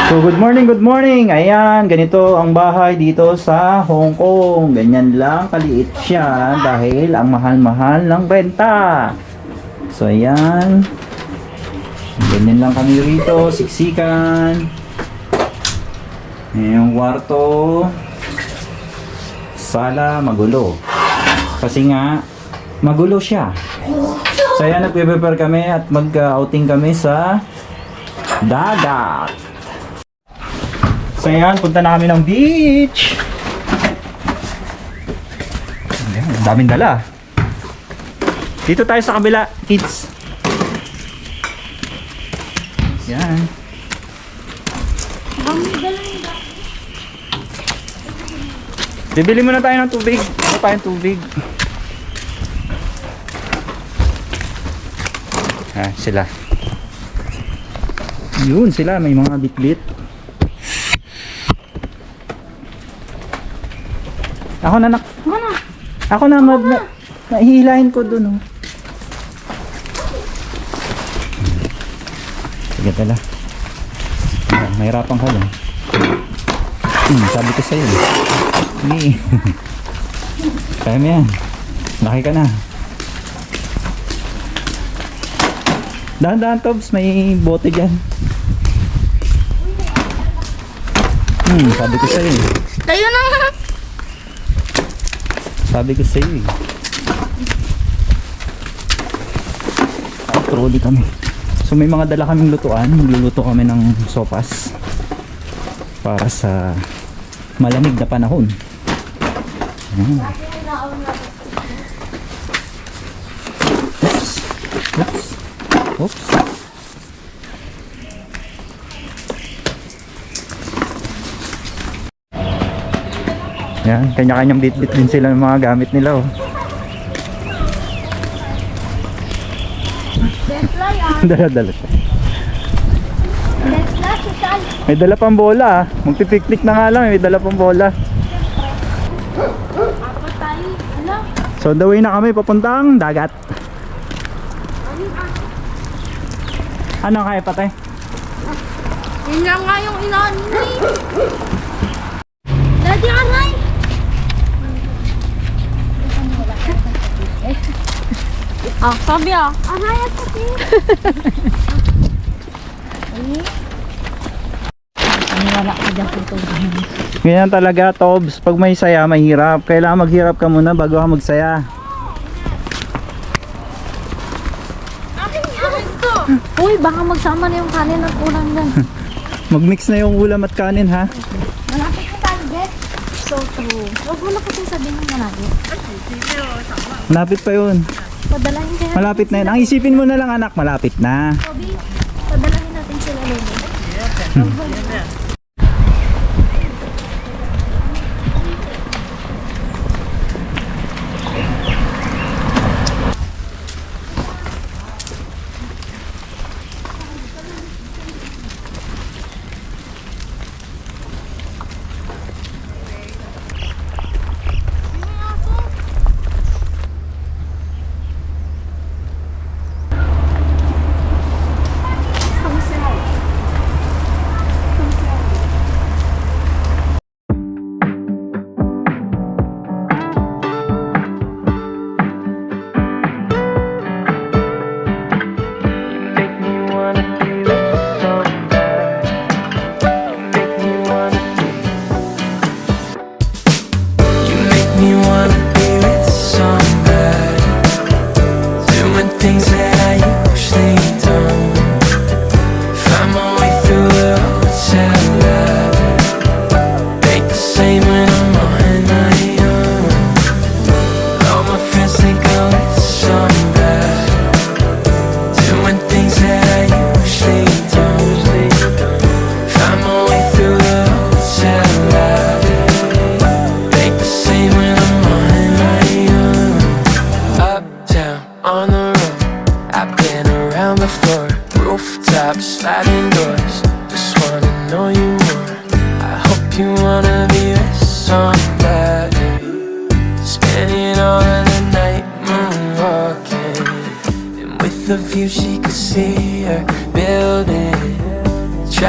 So good morning. Ayan, ganito ang bahay dito sa Hong Kong. Ganyan lang kaliit siya dahil ang mahal-mahal ng renta. So ayan. Ganyan lang kami rito, siksikan. Ayan yung kwarto. Sala, magulo. Kasi nga, magulo siya. So ayan, nagpe-prepare kami at mag-outing kami sa dagat. So ayan, punta na kami ng beach. Ayan, ang daming dala. Dito tayo sa kabila, kids. Ayan. Bibili muna tayo ng tubig. Ano tayong tubig? Ah, sila. Yun sila, may mga bitbit. Ako na Ako na nahihilahin ko dun, oh. Sige pala. Mahirapan ka lang. Sabi ko sa'yo. Hindi. Kaya mo yan. Laki ka na. Dahan-dahan, Tobs. May bote dyan. Sabi ko sa'yo. Tayo na nga. Sabi ko sa'yo eh. Trolley kami. So may mga dala kaming lutuan. Magluluto kami ng sopas para sa malamig na panahon. Oops. Yan, kanya-kanyang bit-bit din sila ng mga gamit nila, oh. Dala-dala siya. May dala pang bola, ah. Magpipiknik na nga lang, may dala pang bola. So the way na kami papuntang dagat. Ano kaya patay? Yun lang nga yung inaano mo eh. Daddy, anay! Ah, sabi ah. Anay at sabi. Wala ka dyan po. Ganyan talaga, Tobs. Pag may saya, mahirap. Kailangan maghirap ka muna bago ka magsaya. Akin to! Uy, baka magsama na yung kanin at ulam dyan. Magmix na yung ulam at kanin, ha? Malapit na tayo, Beth. So true. Huwag mo na kasi sabihin ng malapit. Malapit pa yun. Padalahin kaya. Malapit na yun. Ang isipin mo na lang, anak, malapit na. Kobe, padalahin natin sila lolo.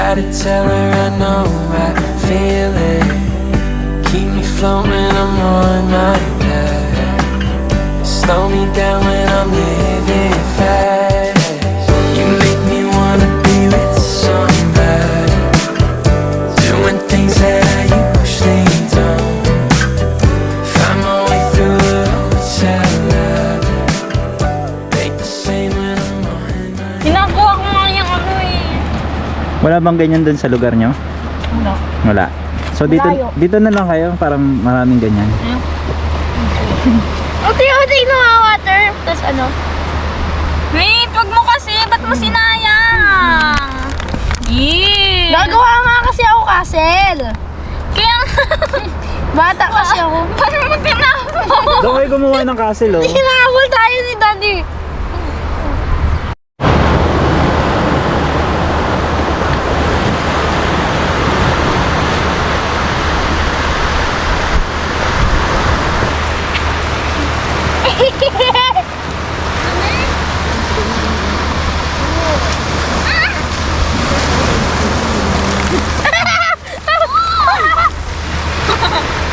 Try to tell her I know I feel it. Keep me floating when I'm on my back. Slow me down when I'm living fast. You make me wanna be with somebody, doing things that I usually don't. Find my way through the hotel lobby. Ain't the same when I'm on my. Ginagawa ko nga yung ano eh. Wala bang ganyan dun sa lugar nyo? Ano? Wala. So dito Malayo. dito na lang kayo, parang maraming ganyan. Unti-unti na mga water. Tapos ano? Wait, wag mo kasi. Ba't mo sinayang? Yeah. Gagawa nga kasi ako castle. Kaya Bata kasi ako. paano mo tinapos? Doon kayo gumawa ng castle, oh. Hinabol tayo ni Daddy.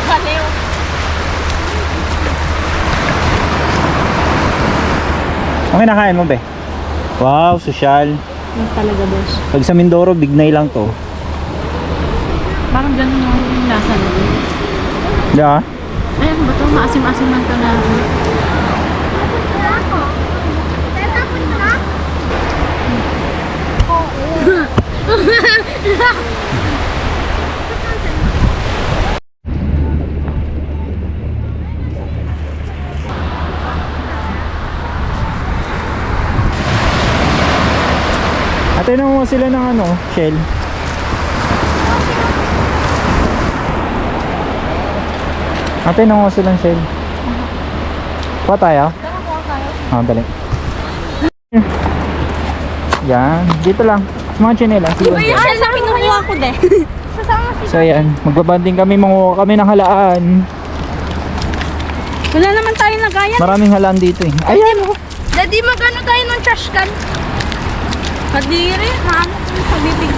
Baliw. Ang kinakain mo, be? Wow, sosyal. Yung talaga, boss. Pag sa Mindoro, bignay lang to. Parang ganun yung lasa na. Di ba? Ay, ano ba ito? Maasim-asim lang ito na. Ate, mo sila ng ano, shell. Ate, mo sila ng shell. Kuha tayo? Ah, dali. Yan, dito lang. Mga chinela. Ay, sa pinukuha ko de. So yan, magbabanding kami, manguha kami ng halaan. Wala naman tayo nagaya. Maraming halaan dito eh. Ayan! Daddy, magano tayo ng trash can? Kadiri, maano sa bibig.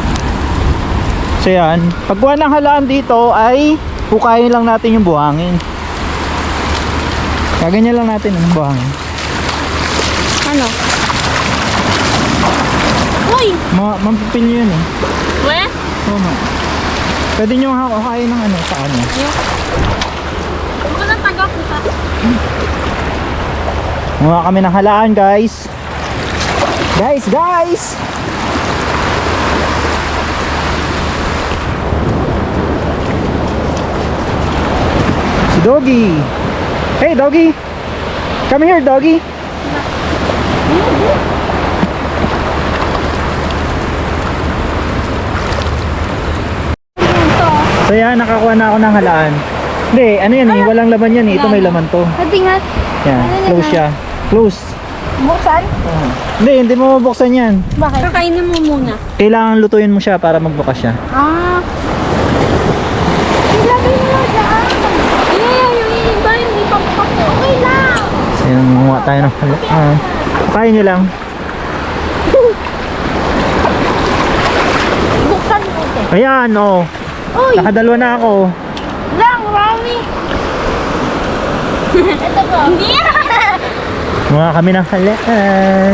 So yan, pagkuha ng halaan dito ay hukayin lang natin yung buhangin. Kaganyan lang natin yung buhangin. Ano? Uy! Mampipil nyo yun eh. We? Oo nga. Pwede nyo hukayin ng ano, saan nyo. Huwag mo na taga ko ha. Mukha kami ng halaan, guys. Guys! Si Doggy. Hey, Doggy. Come here, Doggy. So yan, nakakuha na ako ng halaan. Hindi, ano yan eh, walang laman yan eh. Ito may laman to. Daddy nga, Yan, close siya. Close. buksan? Hindi mo mabuksan yan. Bakit? Kakainin mo muna. Kailangan lutuin mo siya para magbukas siya. Ah. Ilagay mo dyan. Yung iba, hindi pa bukas. Okay lang. So yan, mumuha tayo ng halaan. Kain nyo lang. Buksan mo. Ayan, oh. Uy! Nakadalwa na ako. Lang, Rami. Ito po. Hindi. Mukha kami ng halaan.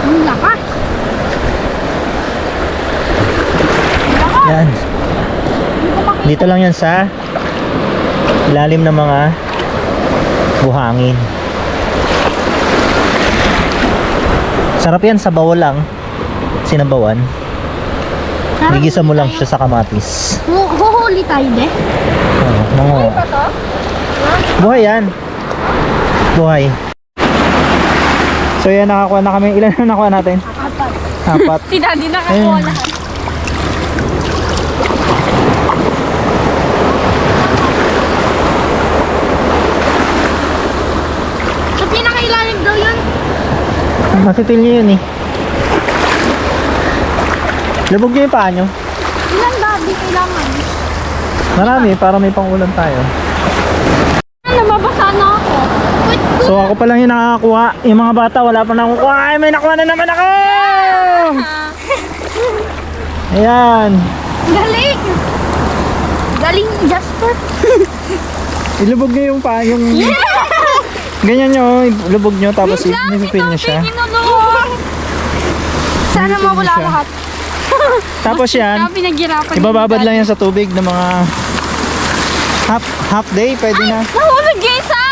Ang lakas. Yan. Dito lang yan sa ilalim ng mga buhangin. Sarap yan sa bawal lang. Sinabawan. Nigisa mo lang siya sa kamatis. Huhuli tayo, de. Oo. to? Buhay yan. Buhay. So yan, nakakuha na kami. Ilan na nakuha natin? Apat. Si Daddy nakakuha Ayun. lahat. Sa pinakailalim daw yun. Matitil nyo yun eh. Lubog nyo yung paa nyo. Ilan Daddy kailangan? Marami, para may pangulam tayo. Nababasa na ako. Wait, So ako pa lang yung nakakakuha. Yung mga bata wala pa nakukuha. Ay, may nakuha na naman ako! Ayan. Galing! Galing, Jasper. Ilubog nyo yung pa, yung... Ganyan nyo, ilubog nyo tapos i-fill nyo siya. Sana mawala siya. lahat. Tapos yan, Kaya pinaghirapan ibababad lang yan sa tubig ng mga half day, pwede na. Nahulog yung isa!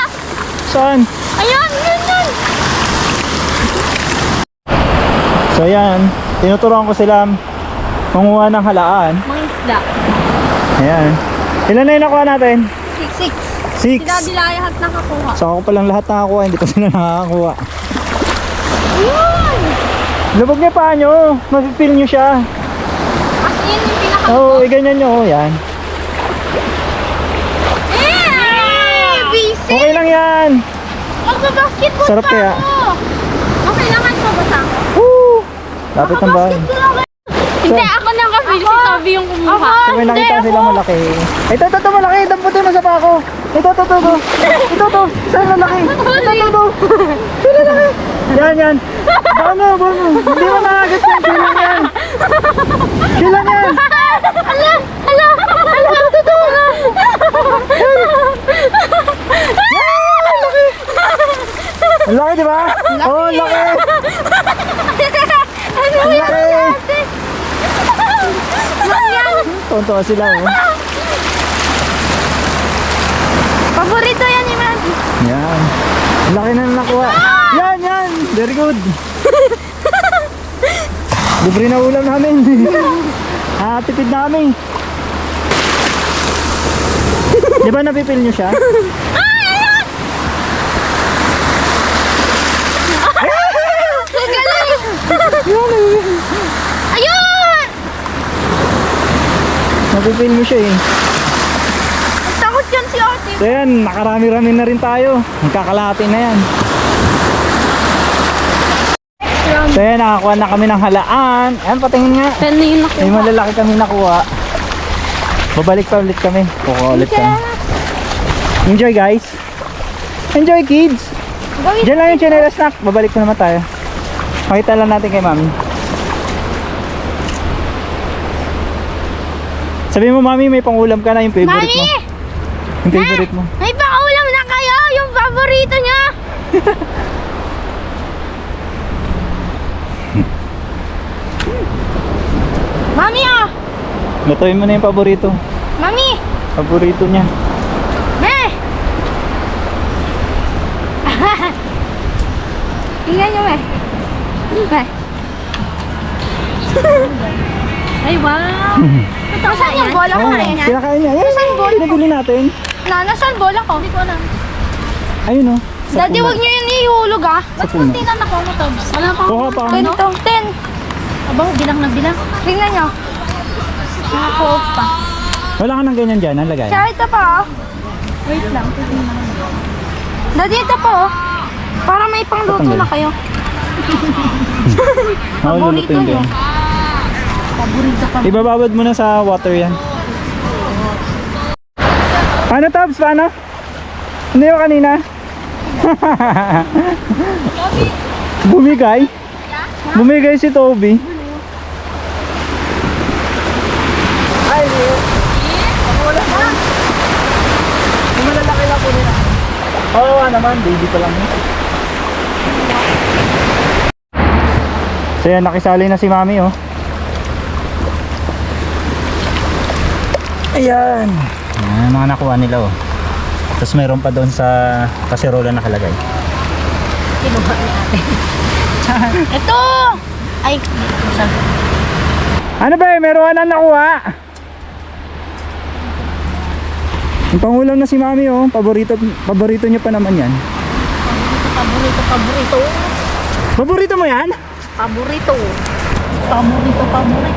Saan? Ayan, yun. So yan, tinuturuan ko sila manguha ng halaan. Mga isda. Ayan. Ilan na yung nakuha natin? 6. 6. Si Daddy lahat nakakuha. So ako pa lang lahat nakakuha, hindi pa sila nakakakuha. Ayun! Lubog niya pa nyo, mapipill nyo siya. As in, yung pinaka... Oo, ganyan nyo, yan. Busy! Okay lang yan. Magbabasketball Sarap pa kaya. ako. Okay lang ang mabasa ako. Woo! Lapit ng bahay. Hindi, ako nakafeel. Si Toby yung kumuha. So may nakita sila malaki. Ito, malaki. Damputo na sa pako. Ito. Saan malaki? Ito. Sino laki? Yan. Bano. Hindi mo nakagat yan. Silang yan. Ala! Ang laki, di ba? Oo, ang laki. Ang laki. Tonto sila, oh. Paborito yan ni Mandy. Yan. Ang laki na nakuha. Yan. Very good. Libre na ulam namin. Tipid na kami. Di ba napipil nyo siya? Ayun! Napipil nyo siya eh. Takot yan si Ate. So yan, nakarami-rami na rin tayo. Magkakalahati na yan. So yan, nakakuha na kami ng halaan. Ayan, patingin nga. Yan na yung nakuha. May malalaki kami nakuha. Babalik pa ulit kami. Kukuha ulit kami. Enjoy guys. Enjoy kids. Diyan lang yung chinela snack. Babalik na naman tayo. Makita lang natin kay mami. Sabi mo mami, may pangulam ka na yung favorite mo. Mami! Yung favorite mo. May paulam na kayo! Yung paborito niya! Mami ah! Lutuin mo na yung paborito. Mami! Paborito niya. Me! Tingnan nyo me. Me. Ay, wow. Nasaan yung bola ko rin? Kinakain niya. Yan, pinabili natin. Nasaan bola ko? Hindi ko alam. Ayun o. Daddy, huwag nyo yun ihulog ah. Sa puno. Tingnan ako mo, Toby. Wala pa. Kuha pa. 10 to 10. Abang, bilang na bilang. Tingnan nyo. Naka-off pa. Wala ka ng ganyan dyan, nalagay. Tsaka ito pa oh. Wait lang. Daddy, ito pa oh. Para may pangluto Patanggal. na kayo. Lulutuin niyo. din. Paborito ka. Ibababad mo na sa water yan. Paano Tabs? Paano? Hindi mo kanina? Bumigay? Bumigay si Toby. Ay, wala na. Yung malalaki lang po nila. Oo naman, baby pa lang yun. So yan, nakisali na si Mami oh. Ayan. Ayan, mga nakuha nila oh. Tapos meron pa doon sa kaserola nakalagay. Kinuha ni ate. Ito! Ay, Ano ba eh, meron na nakuha. Yung pangulam na si Mami oh, paborito niya pa naman yan. Paborito. Paborito mo yan? Paborito.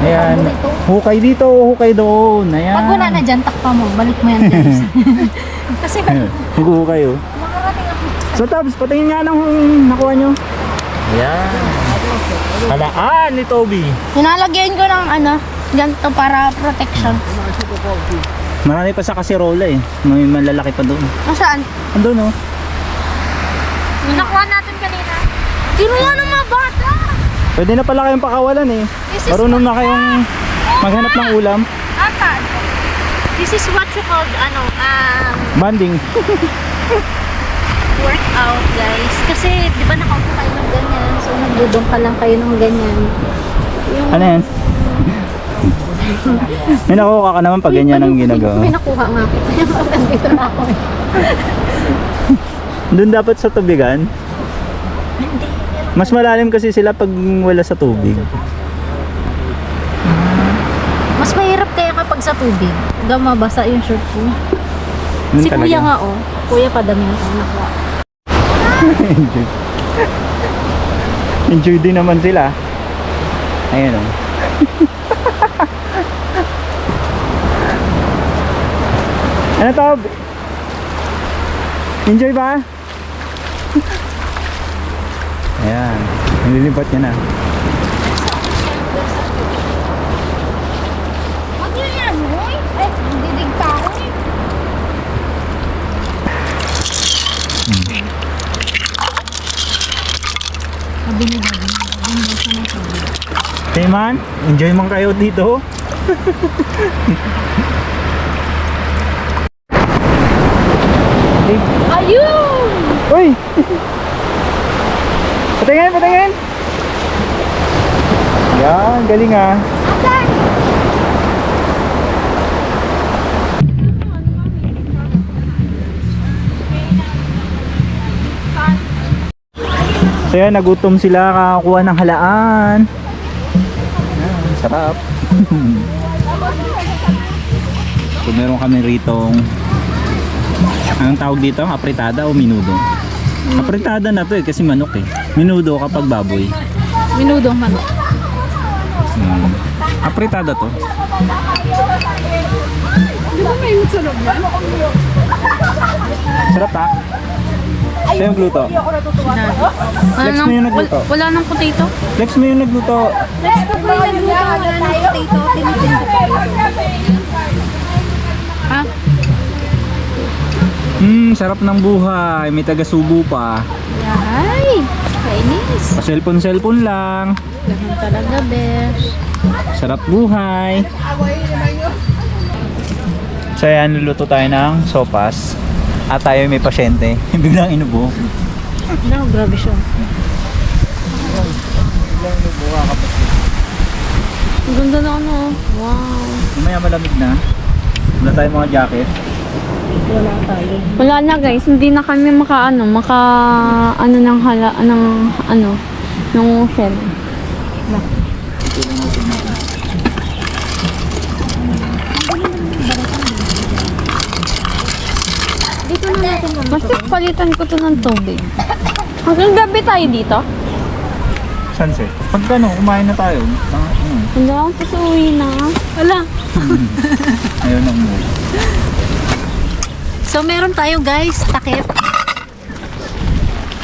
Ayan, hukay dito, hukay doon. Ayan. Pag wala na dyan, takpa mo. Balik mo yan dyan. Kasi Hukay oh. So Tabs, patingin nga ng nakuha nyo. Ayan. Halaan ni Toby. Hinalagyan ko ng ano, ganito para protection. Marami pa sa kaserola eh. May malalaki pa doon. Nasaan? Andun oh. Nakuha natin kanina. Kinuha ng mga bata. Pwede na pala kayong pakawalan eh. This is Marunong na kayong maghanap ng ulam. Ata. This is what you call, Banding. Workout, guys. Kasi, di ba nakaupo kayo ng ganyan? So, nagdudong pa lang kayo ng ganyan. Ano yan? May nakuha ka naman pag ganyan ang ginagawa. May nakuha nga ako. Kaya dito na ako. Doon dapat sa tubigan. Mas malalim kasi sila pag wala sa tubig. Mas mahirap kaya kapag sa tubig. Hanggang mabasa yung shirt ko. Doon Si talaga. kuya nga oh. Kuya padami yung nakuha. Enjoy. Enjoy din naman sila. Ayan o. Ano to? Enjoy ba? Ayan. Nililipat niya na. Huwag niyo yan, hoy. Ay, didig ka ako eh. Sabi niya ba? Hey man, enjoy man kayo dito. Ayun! Uy! Patingin, patingin! Yan, galing ah. So yan, nagutom sila, kakakuha ng halaan. Yan, sarap. So meron kami ritong, anong tawag dito? Apritada o minudo? Apritada na to eh, kasi manok eh. Minudo kapag baboy. Minudong manok. Apritada to. Di ba may sarap yan? Sarap ha? Ito yung gluto. Flex mo yung nagluto. Wala nang potato? Flex mo yung nagluto. Wala nang potato. Tinitin ko ha? Sarap ng buhay. May taga-subo pa. Ay! Kainis. Pa-cellphone lang. Ganun talaga, besh. Sarap buhay. So yan, luluto tayo ng sopas. At tayo may pasyente. Biglang inubo. No, grabe siya. Biglang inubo kakapit. Ang ganda na ano. Wow. Mamaya malamig na. Wala tayong mga jacket. Wala tayo. Wala na guys, hindi na kami maka ng hala, ng shell. Dito na natin muna. Basta palitan ko to ng tubig. Hanggang gabi tayo dito. Sunset. Pag ano, kumain na tayo. Hindi ako tapos uwi na. Wala. Ayun ang mo. So, meron tayo guys, takip.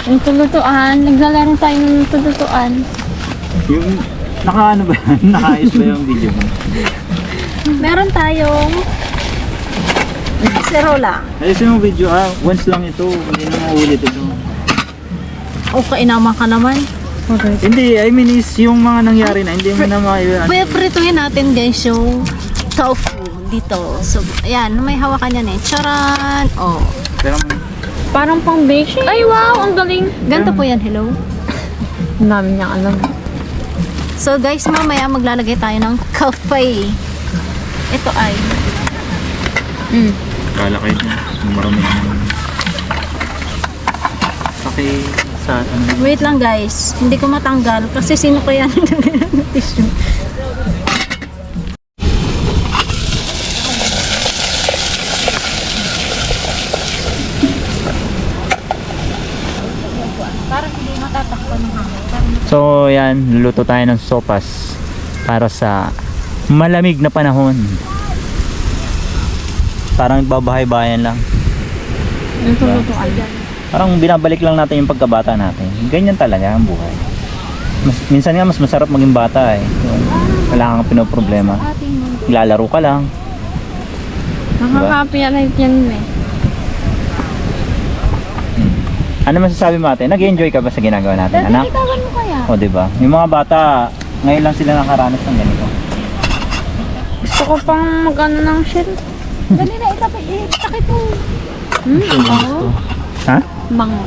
Yung tulutuan, naglalaro tayo ng tulutuan. Yung, naka ano ba yan? Nakaayos ba yung video mo? Meron tayong serola. Ayusin mo video ha. Once lang ito. Hindi na maulit ito. Okay naman ka naman. Hindi, I mean is yung mga nangyari na. Hindi mo na Prituhin natin guys yung tofu dito. So, ayan, may hawakan yan eh. Charan! Oh. Pero Parang pang bake. Ay wow, ang galing. Ganito po yan, hello. Ang dami niyang alam. So guys, mamaya maglalagay tayo ng kafe. Ito ay kala kayo marami naman. Okay, sa ano? wait lang guys, hindi ko matanggal kasi sino kaya nilagay ng tissue. Parang hindi matatakpan ng hangin. So yan, luluto tayo ng sopas para sa malamig na panahon. Parang babahay-bayan lang. Yung tulutuan. Parang binabalik lang natin yung pagkabata natin. Ganyan talaga ang buhay. Minsan nga mas masarap maging bata eh. Yung wala kang pinoproblema. Lalaro ka lang. Nakaka-happy yan eh. Ano masasabi mo ate? Nag-enjoy ka ba sa ginagawa natin, Dati, anak? itawan mo kaya? O, diba? Yung mga bata, ngayon lang sila nakaranas ng ganito. Gusto ko pang mag-ano ng shell. Dali na, itakit mo. Bango. Ha? Bango.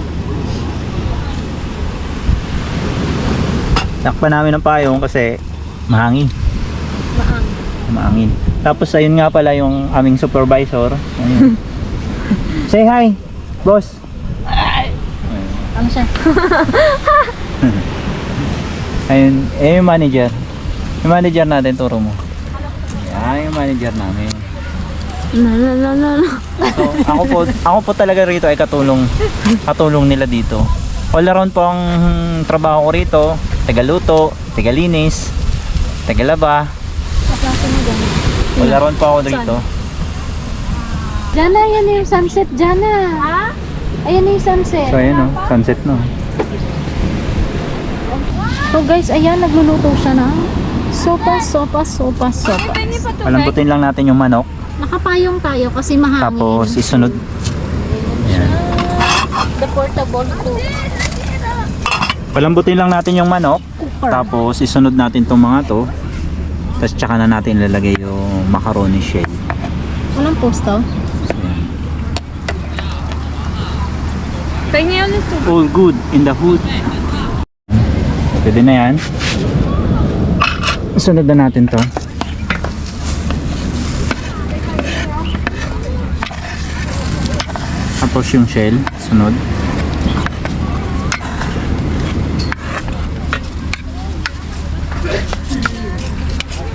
Takpan namin ng payong kasi mahangin. Mahangin. Tapos ayun nga pala yung aming supervisor. Ayun. Say hi, boss. Ano siya? Ayun, yung manager. Yung manager natin, turo mo. Yan, yung manager namin. So, ako po talaga rito ay katulong nila dito. All around po ang trabaho ko rito. Tagaluto, tagalinis, tagalaba. All around po ako dito. Jana, yan yung sunset, Jana. Ha? Ayan na yung sunset. So ayun sunset no. So guys, ayan, nagluluto siya ng sopa. Palambutin lang natin yung manok. Nakapayong tayo kasi mahangin. Tapos isunod. Yan. The portable cook. Palambutin lang natin yung manok. Tapos isunod natin tong mga to. Tapos tsaka na natin ilalagay yung macaroni shell. Walang posto. Yan. Kaya ulit to. All good in the hood. Pwede na yan. Isunod na natin to. Tapos yung shell, sunod.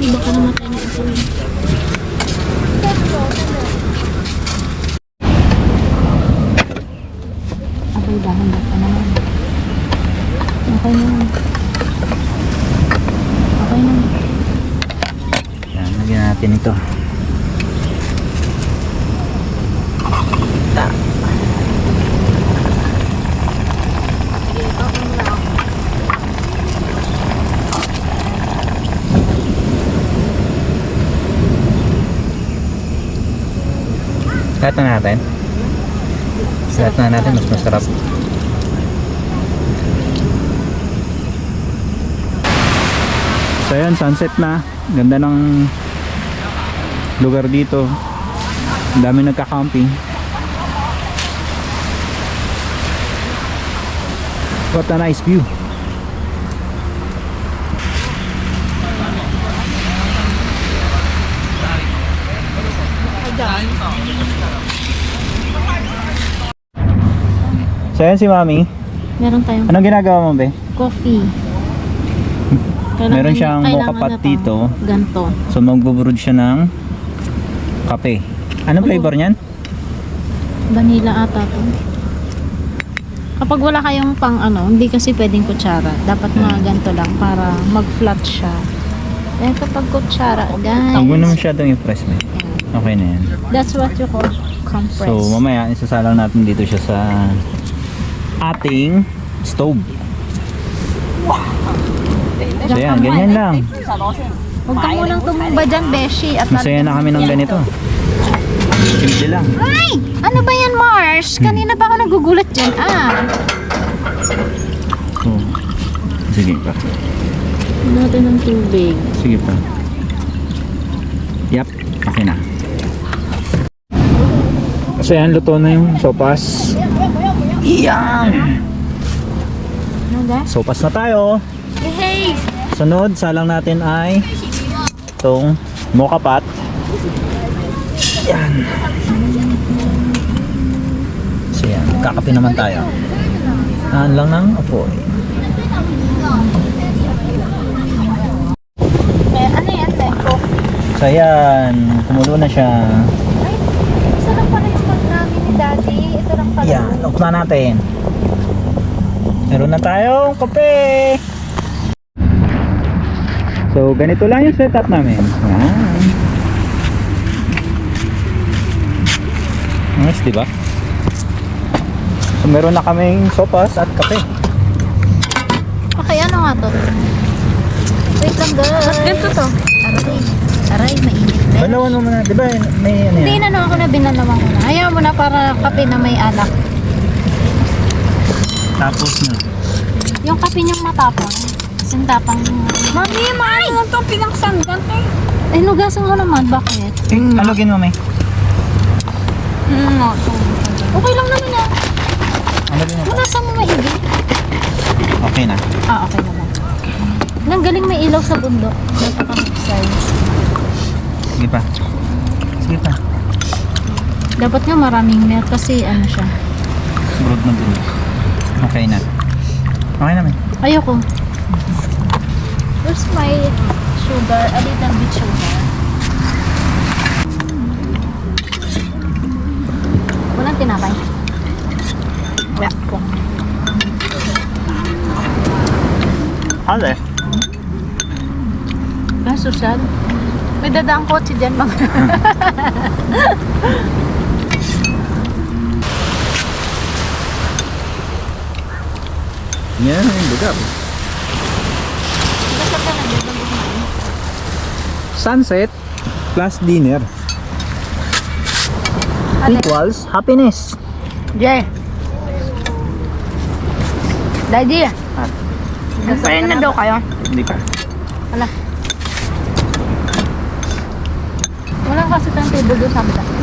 Iba ka namatay na ito. Abay, dahan ka naman. Okay na. Okay na. Yan, lagyan natin ito. Lahat na natin. Lahat na natin, mas masarap. So yun, sunset na. Ganda ng lugar dito. Ang dami nagka-camping. What a nice view. So yan si Mami. Meron tayong Anong ginagawa mo, be? coffee. Meron siyang mocha pot na to. dito. Ganto. So magbubrewed siya ng kape. Anong flavor niyan? Vanilla ata to. Kapag wala kayong pang ano, hindi kasi pwedeng kutsara. Dapat mga ganito lang para mag-flat siya. Eh kapag kutsara, guys. Huwag mo na masyadong i-press mo. Okay na yan. That's what you call compress. So mamaya isasalang natin dito siya sa ating stove. So yan, ganyan lang. Huwag ka munang tumumba dyan, Beshi. At Masaya na kami ng ganito. Simple lang. Ay! Ano ba yan, Mars? Kanina pa ako nagugulat dyan. So, sige pa. Natin ng tubig. Sige pa. Yap, okay na. So yan, luto na yung sopas. Iyang! Ano guys? Sopas na tayo. Hey! Sunod, salang natin ay itong mocha pot. Yan. So yan, kakape naman tayo. Tahan lang ng apoy. Ano yan, Teko? So yan, kumulo na siya. Isa lang pala yung pag namin ni Daddy. Ito lang pala. Yan, ukma natin. Meron na tayong kape. So ganito lang yung setup namin. Yan. Nice, diba? So meron na kaming sopas at kape. Okay, ano nga to? Wait lang, guys. Ba't ganito to? Aray, mainit na. Balawan mo muna, diba? May ano Hindi yan? na ako na binalawang ko na. Ayaw mo na para kape na may alak. Tapos na. Yung kape niyang matapang. Kasing tapang. Mami, maano mo to pinaksandan eh. Eh, nugasan mo naman. Bakit? Alugin mo, May. No, Okay lang naman yan. Alugin mo. Nugasan mo maigi. Okay na. Ah, okay naman. Nang galing may ilaw sa bundok. Napaka-husay. Sige pa. Sige pa. Dapat nga maraming milk kasi ano siya. Brood na brood. Okay na. Okay na, May. Ayoko. Where's my sugar? A little bit sugar. Walang tinapay. Wala po. Ale. Ah, social. May dadaang kotse dyan mga. Yan, yung bugab. Sunset plus dinner equals happiness. Jay. Daddy. Nagparin na daw kayo. Hindi pa. Wala. Walang kasi tayong table doon sa amin.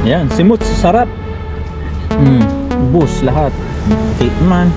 Yan, simut, sarap. Ubus lahat. Tikman.